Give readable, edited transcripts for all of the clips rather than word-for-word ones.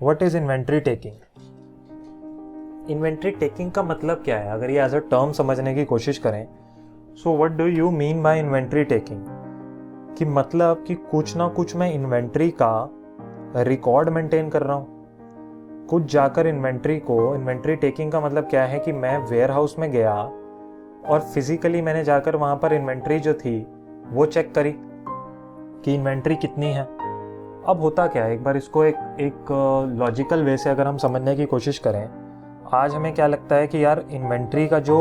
What is inventory taking? Inventory taking का मतलब क्या है? अगर ये एज अ टर्म समझने की कोशिश करें, so what do you mean by inventory taking? कि मतलब कि कुछ ना कुछ मैं इन्वेंट्री का रिकॉर्ड मेंटेन कर रहा हूँ। कुछ जाकर इन्वेंट्री टेकिंग का मतलब क्या है कि मैं वेयर हाउस में गया और फिजिकली मैंने जाकर वहाँ पर इन्वेंट्री जो थी वो चेक करी कि इन्वेंट्री कितनी है। अब होता क्या है, एक बार इसको एक लॉजिकल वे से अगर हम समझने की कोशिश करें, आज हमें क्या लगता है कि यार इन्वेंट्री का जो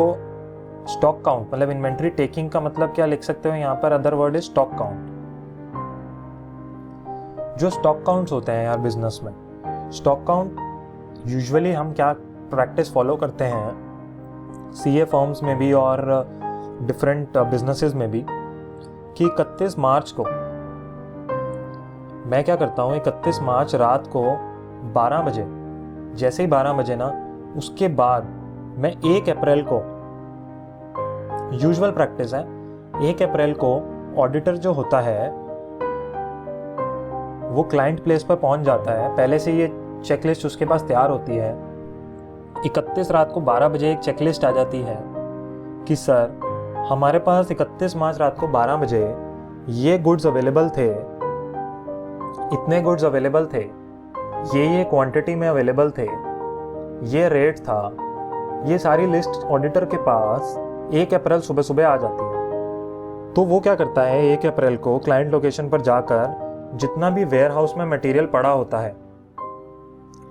स्टॉक काउंट, मतलब इन्वेंट्री टेकिंग का मतलब क्या लिख सकते हो यहाँ पर, other word is stock count. जो स्टॉक काउंट्स होते हैं यार बिजनेस में, स्टॉक काउंट यूजुअली हम क्या प्रैक्टिस फॉलो करते हैं सीए फर्म्स में भी और डिफरेंट बिजनेसेस में भी, कि 31 मार्च को मैं क्या करता हूँ, 31 मार्च रात को 12 बजे, जैसे ही 12 बजे ना, उसके बाद मैं 1 अप्रैल को, यूजुअल प्रैक्टिस है, 1 अप्रैल को ऑडिटर जो होता है वो क्लाइंट प्लेस पर पहुंच जाता है। पहले से ये चेकलिस्ट उसके पास तैयार होती है। 31 रात को 12 बजे एक चेकलिस्ट आ जाती है कि सर हमारे पास 31 मार्च रात को 12 बजे ये गुड्स अवेलेबल थे, इतने गुड्स अवेलेबल थे, ये क्वांटिटी में अवेलेबल थे, ये रेट था। ये सारी लिस्ट ऑडिटर के पास 1 अप्रैल सुबह सुबह आ जाती है। तो वो क्या करता है, 1 अप्रैल को क्लाइंट लोकेशन पर जाकर जितना भी वेयर हाउस में मटेरियल पड़ा होता है,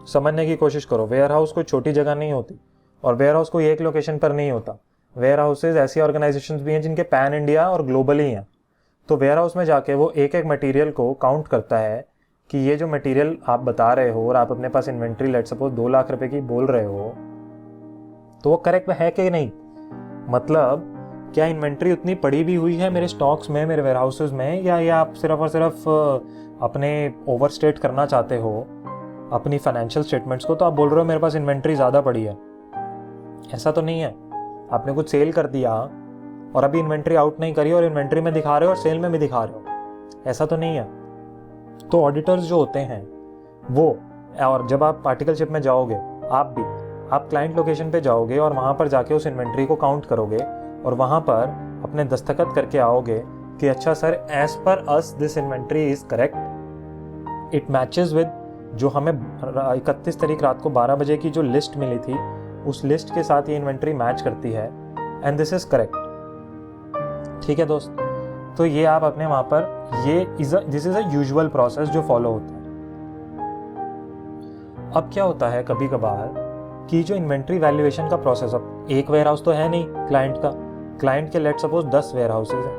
समझने की कोशिश करो, वेयर हाउस कोई छोटी जगह नहीं होती और वेयर हाउस कोई एक लोकेशन पर नहीं होता। वेयर हाउसेज ऐसी ऑर्गेनाइजेशंस भी हैं जिनके पैन इंडिया और ग्लोबली हैं। तो वेयर हाउस में जाके वो एक एक मटेरियल को काउंट करता है कि ये जो मटेरियल आप बता रहे हो और आप अपने पास इन्वेंट्री लेट सपोज 2 लाख रुपए की बोल रहे हो, तो वो करेक्ट है कि नहीं? मतलब क्या इन्वेंट्री उतनी पड़ी भी हुई है मेरे स्टॉक्स में, मेरे वेयर हाउसेज में, या ये आप सिर्फ और सिर्फ अपने ओवरस्टेट करना चाहते हो अपनी फाइनेंशियल स्टेटमेंट्स को? तो आप बोल रहे हो मेरे पास इन्वेंट्री ज़्यादा पड़ी है। ऐसा तो नहीं है। आपने कुछ सेल कर दिया और अभी इन्वेंट्री आउट नहीं करी और इन्वेंट्री में दिखा रहे हो और सेल में भी दिखा रहे हो, ऐसा तो नहीं है। तो ऑडिटर्स जो होते हैं वो, और जब आप आर्टिकलशिप में जाओगे, आप क्लाइंट लोकेशन पे जाओगे और वहाँ पर जाके उस इन्वेंट्री को काउंट करोगे और वहाँ पर अपने दस्तखत करके आओगे कि अच्छा sir, as per as this inventory is correct, it matches with जो हमें 31 तारीख रात को 12 बजे की जो लिस्ट मिली थी, उस लिस्ट के साथ ये इन्वेंट्री मैच करती है एंड दिस इज करेक्ट। ठीक है दोस्त, तो ये आप अपने वहाँ पर, this is a usual process जो फॉलो होता है। अब क्या होता है कभी कभार कि जो इन्वेंट्री वैल्यूएशन का प्रोसेस, अब एक वेयर हाउस तो है नहीं क्लाइंट का, क्लाइंट के लेट सपोज 10 वेयर हाउसेज हैं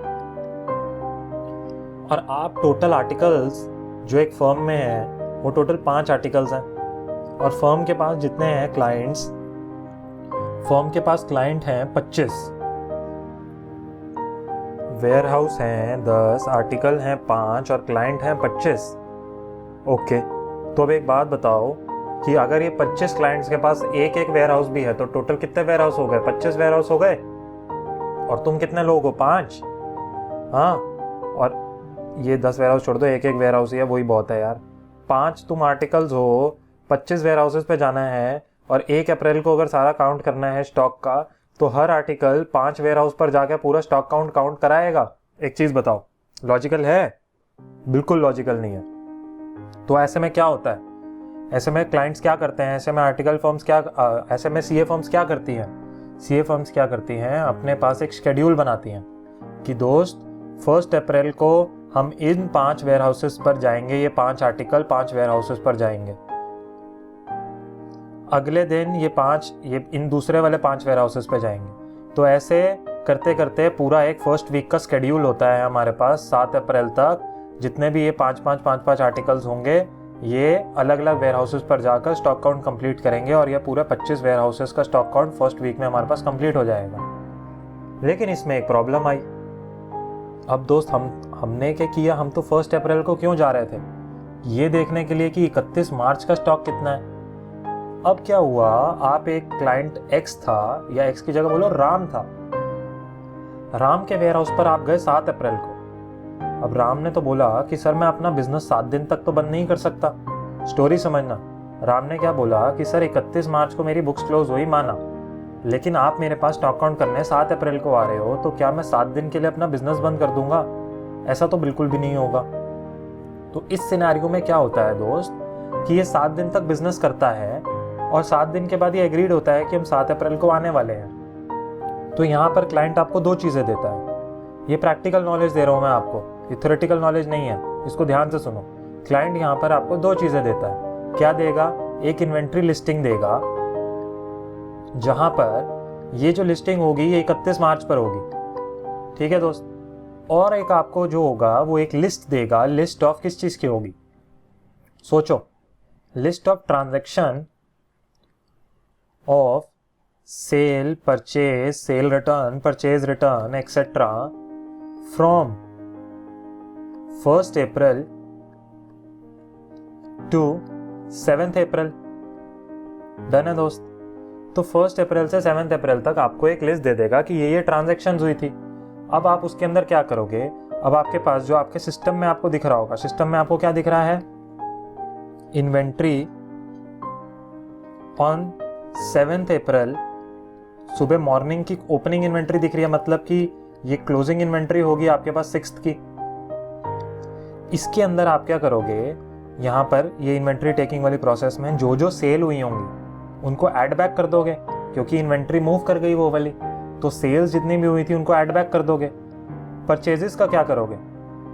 और आप टोटल आर्टिकल्स जो एक फर्म में है वो टोटल 5 आर्टिकल्स हैं और फर्म के पास जितने हैं क्लाइंट्स, फर्म के पास क्लाइंट हैं 25, वेयर हाउस हैं 10, आर्टिकल हैं 5 और क्लाइंट हैं 25। ओके, तो अब एक बात बताओ कि अगर ये 25 क्लाइंट्स के पास एक एक वेयर हाउस भी है तो टोटल कितने वेयर हाउस हो गए? 25 वेयर हाउस हो गए। और तुम कितने लोग हो? 5। हाँ, और ये 10 वेयर हाउस छोड़ दो, एक एक वेयर हाउस ही है, वही बहुत है यार। 5 तुम आर्टिकल्स हो, 25 वेयर हाउसेज पे जाना है और 1 अप्रैल को अगर सारा काउंट करना है स्टॉक का, तो हर आर्टिकल 5 वेयर हाउस पर जाकर पूरा स्टॉक काउंट कराएगा। एक चीज बताओ, लॉजिकल है? बिल्कुल लॉजिकल नहीं है। तो ऐसे में क्या होता है, ऐसे में क्लाइंट्स क्या करते हैं, ऐसे में आर्टिकल फर्म्स क्या, ऐसे में सीए फर्म्स क्या करती हैं? सीए फर्म्स क्या करती हैं, अपने पास एक शेड्यूल बनाती हैं कि दोस्त 1 अप्रैल को हम इन 5 वेयर हाउसेस पर जाएंगे, ये 5 आर्टिकल 5 वेयर हाउसेस पर जाएंगे। अगले दिन ये इन दूसरे वाले 5 वेयर हाउसेस पर जाएंगे। तो ऐसे करते करते पूरा एक फर्स्ट वीक का शेड्यूल होता है हमारे पास। 7 अप्रैल तक जितने भी ये 5 आर्टिकल्स होंगे, ये अलग अलग वेयर हाउसेस पर जाकर स्टॉक काउंट कंप्लीट करेंगे और ये पूरा 25 वेयर हाउसेस का स्टॉक काउंट फर्स्ट वीक में हमारे पास कंप्लीट हो जाएगा। लेकिन इसमें एक प्रॉब्लम आई। अब दोस्त, हमने क्या किया, हम तो 1 अप्रैल को क्यों जा रहे थे? ये देखने के लिए कि 31 मार्च का स्टॉक कितना है। अब क्या हुआ, आप एक क्लाइंट एक्स था, या एक्स की जगह बोलो राम था, राम के वेयर हाउस पर आप गए 7 अप्रैल को। अब राम ने तो बोला कि सर मैं अपना बिजनेस 7 दिन तक तो बंद नहीं कर सकता। स्टोरी समझना, राम ने क्या बोला कि सर 31 मार्च को मेरी बुक्स क्लोज हुई माना, लेकिन आप मेरे पास स्टॉक काउंट करने 7 अप्रैल को आ रहे हो, तो क्या मैं 7 दिन के लिए अपना बिजनेस बंद कर दूंगा? ऐसा तो बिल्कुल भी नहीं होगा। तो इस सिनेरियो में क्या होता है दोस्त कि ये 7 दिन तक बिजनेस करता है और 7 दिन के बाद ये एग्रीड होता है कि हम 7 अप्रैल को आने वाले हैं। तो यहाँ पर क्लाइंट आपको 2 चीज़ें देता है। ये प्रैक्टिकल नॉलेज दे रहा हूँ मैं आपको, ये थ्योरेटिकल नॉलेज नहीं है, इसको ध्यान से सुनो। क्लाइंट यहाँ पर आपको 2 चीज़ें देता है। क्या देगा? एक इन्वेंट्री लिस्टिंग देगा, जहां पर ये जो लिस्टिंग होगी ये 31 मार्च पर होगी, ठीक है दोस्त। और एक आपको जो होगा वो एक लिस्ट देगा। लिस्ट ऑफ किस चीज की होगी? सोचो, list of transaction of sale, purchase, sale return, purchase return etcetera from 1 April to 7 April. Done है दोस्त। तो 1 अप्रैल से 7 अप्रैल तक आपको एक लिस्ट दे देगा कि ये ट्रांजैक्शंस हुई थी। अब आप उसके अंदर क्या करोगे? अब आपके पास जो आपके सिस्टम में आपको दिख रहा होगा, सिस्टम में आपको क्या दिख रहा है? इन्वेंट्री ऑन 7 अप्रैल सुबह मॉर्निंग की ओपनिंग इन्वेंट्री दिख रही है, मतलब कि ये क्लोजिंग इन्वेंट्री होगी आपके पास 6 की। इसके अंदर आप क्या करोगे? यहां पर ये इन्वेंट्री टेकिंग वाली प्रोसेस में जो जो सेल हुई होंगी उनको ऐड बैक कर दोगे, क्योंकि इन्वेंट्री मूव कर गई वो वाली, तो सेल्स जितनी भी हुई थी उनको ऐड बैक कर दोगे। परचेजेस का क्या करोगे?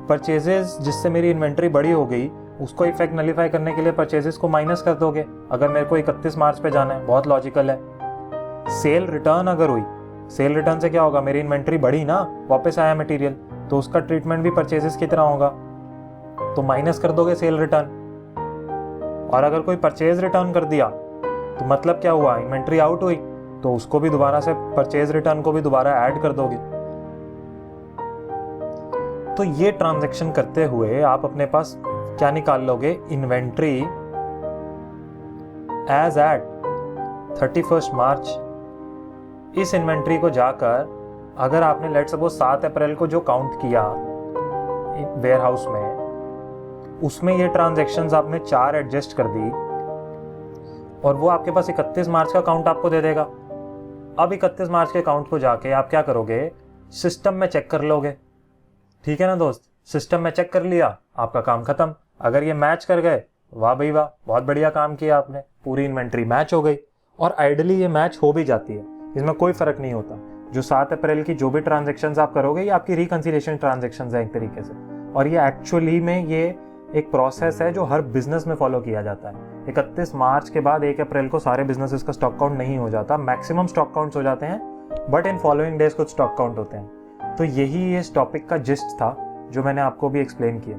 परचेजेस जिससे मेरी इन्वेंट्री बड़ी हो गई उसको इफेक्ट नलीफाई करने के लिए परचेजेस को माइनस कर दोगे, अगर मेरे को 31 मार्च पे जाना है। बहुत लॉजिकल है। सेल रिटर्न अगर हुई, सेल रिटर्न से क्या होगा? मेरी इन्वेंट्री बढ़ी ना, वापस आया मटेरियल, तो उसका ट्रीटमेंट भी परचेजेस की तरह होगा, तो माइनस कर दोगे सेल रिटर्न। और अगर कोई परचेज रिटर्न कर दिया तो मतलब क्या हुआ? इन्वेंट्री आउट हुई, तो उसको भी दोबारा से परचेज रिटर्न को भी दोबारा ऐड कर दोगे। तो ये ट्रांजैक्शन करते हुए आप अपने पास क्या निकाल लोगे? इन्वेंट्री एज एट 31 मार्च। इस इन्वेंट्री को जाकर अगर आपने लेट सपोज 7 अप्रैल को जो काउंट किया वेयर हाउस में, उसमें ये ट्रांजैक्शंस आपने 4 एडजस्ट कर दी और वो आपके पास 31 मार्च का काउंट आपको दे देगा। अब 31 मार्च के काउंट को जाके आप क्या करोगे? सिस्टम में चेक कर लोगे, ठीक है ना दोस्त। सिस्टम में चेक कर लिया, आपका काम खत्म। अगर ये मैच कर गए, वाह भाई वाह, बहुत बढ़िया काम किया आपने, पूरी इन्वेंट्री मैच हो गई। और आइडली ये मैच हो भी जाती है, इसमें कोई फर्क नहीं होता। जो 7 अप्रैल की जो भी ट्रांजेक्शन्स आप करोगे ये आपकी रिकंसिलिएशन ट्रांजेक्शन्स है एक तरीके से। और ये एक्चुअली में ये एक प्रोसेस है जो हर बिजनेस में फॉलो किया जाता है। 31 मार्च के बाद 1 अप्रैल को सारे बिजनेसेस का स्टॉक काउंट नहीं हो जाता, मैक्सिमम स्टॉक काउंट्स हो जाते हैं, बट इन फॉलोइंग डेज कुछ स्टॉक काउंट होते हैं। तो यही इस टॉपिक का जिस्ट था जो मैंने आपको भी एक्सप्लेन किया।